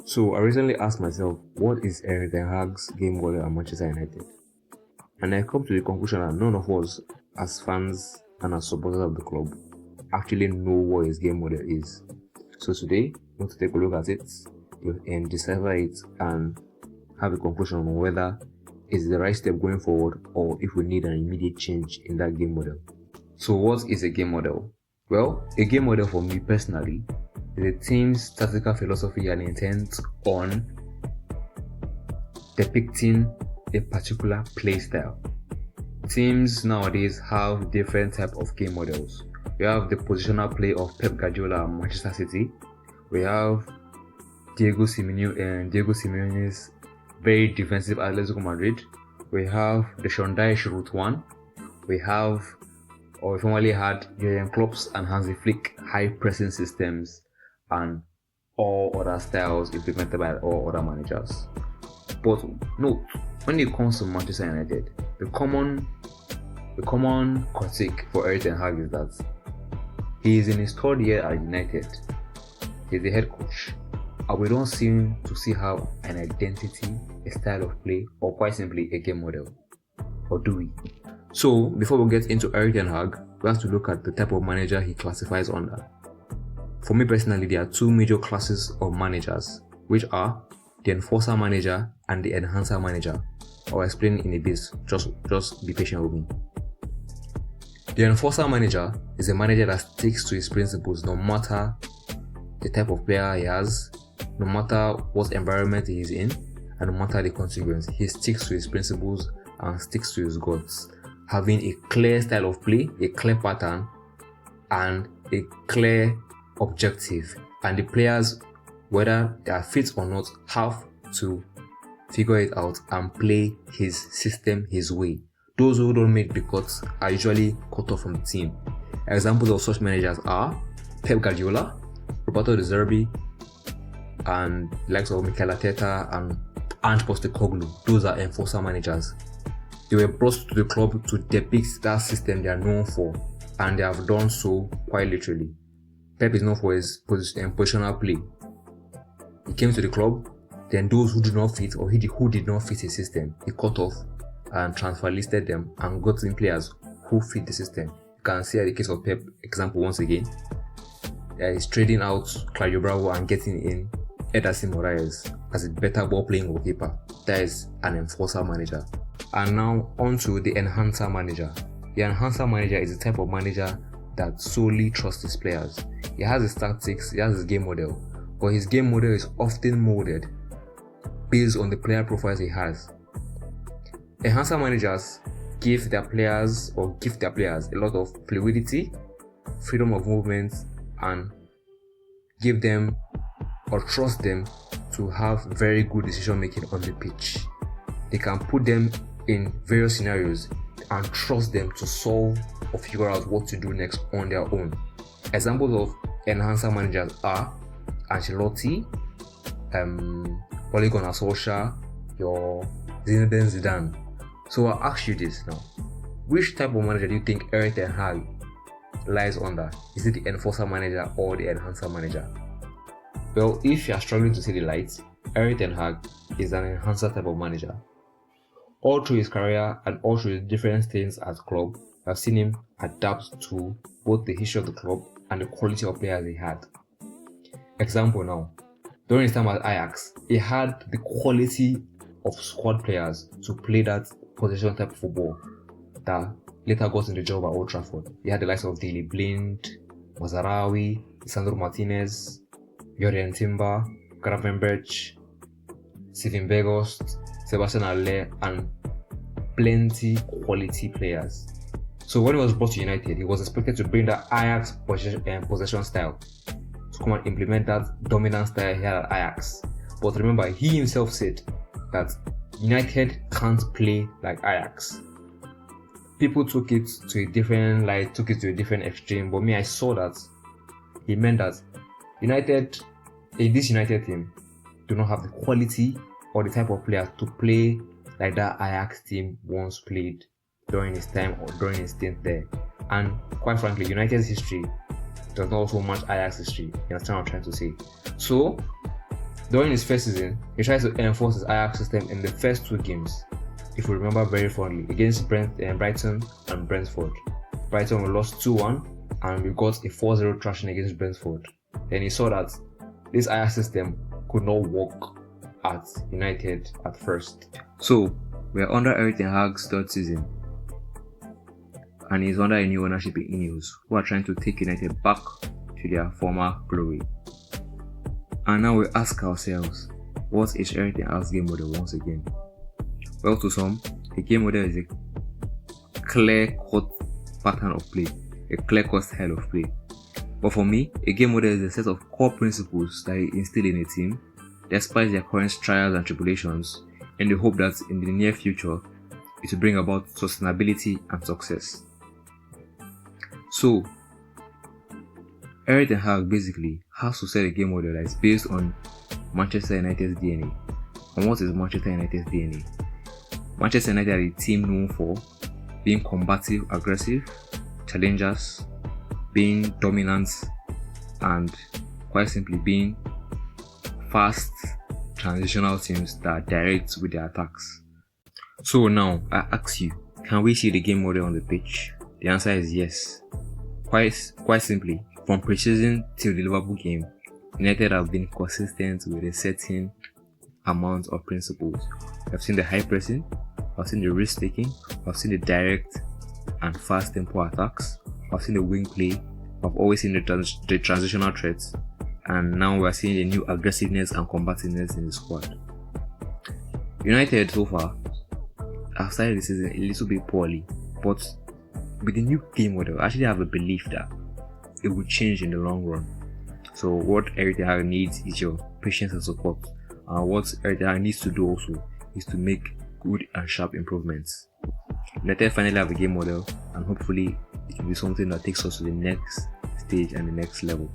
So I recently asked myself, what is Erik Ten Hag's game model at Manchester United? And I come to the conclusion that none of us, as fans and as supporters of the club, actually know what his game model is. So today, we want to take a look at it and decipher it and have a conclusion on whether it's the right step going forward or if we need an immediate change in that game model. So what is a game model? Well, a game model for me personally is a team's tactical philosophy and intent on depicting a particular play style. Teams nowadays have different type of game models. We have the positional play of Pep Guardiola and Manchester City. We have Diego Simeone's very defensive Atletico Madrid. We have the Sean Dyche Route 1. We formerly had Jurgen Klopp's and Hansi Flick high pressing systems and all other styles implemented by all other managers. But note, when it comes to Manchester United, the common critique for Erik Ten Hag is that he is in his third year at United. He's the head coach, and we don't seem to see how an identity, a style of play, or quite simply a game model. Or do we? So, before we get into Erik Ten Hag, we have to look at the type of manager he classifies under. For me personally, there are two major classes of managers, which are the enforcer manager and the enhancer manager. I'll explain in a bit, just be patient with me. The enforcer manager is a manager that sticks to his principles no matter the type of player he has, no matter what environment he is in, and no matter the consequence. He sticks to his principles and sticks to his guts, having a clear style of play, a clear pattern, and a clear objective. And the players, whether they are fit or not, have to figure it out and play his system his way. Those who don't make the cuts are usually cut off from the team. Examples of such managers are Pep Guardiola, Roberto De Zerbi, and the likes of Mikel Arteta and Postecoglou. Those are enforcer managers. They were brought to the club to depict that system they are known for, and they have done so quite literally. Pep is known for his positional play. He came to the club, then those who did not fit or who did not fit his system, he cut off and transfer listed them and got in players who fit the system. You can see the case of Pep example once again. He's trading out Claudio Bravo and getting in Ederson Moraes as a better ball playing goalkeeper. That is an enforcer manager. And now on to the enhancer manager. The enhancer manager is the type of manager that solely trusts his players. He has his tactics, he has his game model, but his game model is often molded based on the player profiles he has. Enhancer managers give their players a lot of fluidity, freedom of movement, and give them or trust them to have very good decision making on the pitch. They can put them in various scenarios and trust them to solve or figure out what to do next on their own. Examples of enhancer managers are Ancelotti, Ole Gunnar Solskjaer, your Zinedine Zidane. So I'll ask you this now. Which type of manager do you think Erik Ten Hag lies under? Is it the enforcer manager or the enhancer manager? Well, if you are struggling to see the light, Erik Ten Hag is an enhancer type of manager. All through his career and all through the different things at the club, I've seen him adapt to both the history of the club and the quality of players he had. Example now, during his time at Ajax, he had the quality of squad players to play that possession type of football that later got in the job at Old Trafford. He had the likes of Daley Blind, Mazarawi, Sandro Martinez, Jurrien Timber, Gravenberch, Steven Berghost, Sebastian Haller, and plenty quality players. So when he was brought to United, he was expected to bring that Ajax possession style, to come and implement that dominant style he had at Ajax. But remember, he himself said that United can't play like Ajax. People took it to a different light, took it to a different extreme, but me, I saw that he meant that this United team do not have the quality or the type of players to play like that Ajax team once played during his time or during his stint there. And quite frankly, United's history does not also match Ajax history. You understand what I'm trying to say? So During his first season, he tried to enforce his Ajax system in the first 2 games, if we remember very fondly, against Brighton and Brentford. Brighton we lost 2-1 and we got a 4-0 thrashing against Brentford. Then he saw that this Ajax system could not work at United at first. So we're under Erik Ten Hag's 3rd season, and he's under a new ownership in INEOS, who are trying to take United back to their former glory. And now we ask ourselves, what is Erik Ten Hag's game model once again? Well, to some, the game model is a clear-cut pattern of play, a clear-cut style of play. But for me, a game model is a set of core principles that you instill in a team, despite their current trials and tribulations, in the hope that in the near future, it will bring about sustainability and success. So, Erik Ten Hag basically has to set a game model that is based on Manchester United's DNA. And what is Manchester United's DNA? Manchester United are a team known for being combative, aggressive, challengers, being dominant, and quite simply being fast, transitional teams that are direct with their attacks. So now, I ask you, can we see the game model on the pitch? The answer is yes. Quite simply, from pre-season till the Liverpool game, United have been consistent with a certain amount of principles. We have seen the high pressing, we have seen the risk taking, we have seen the direct and fast tempo attacks, we have seen the wing play, we have always seen the transitional threats, and now we are seeing the new aggressiveness and combativeness in the squad. United so far have started the season a little bit poorly, but with the new game model, I actually have a belief that it will change in the long run. So what Erik Ten Hag needs is your patience and support. What Erik Ten Hag needs to do also is to make good and sharp improvements. United finally have a game model, and hopefully it will be something that takes us to the next stage and the next level.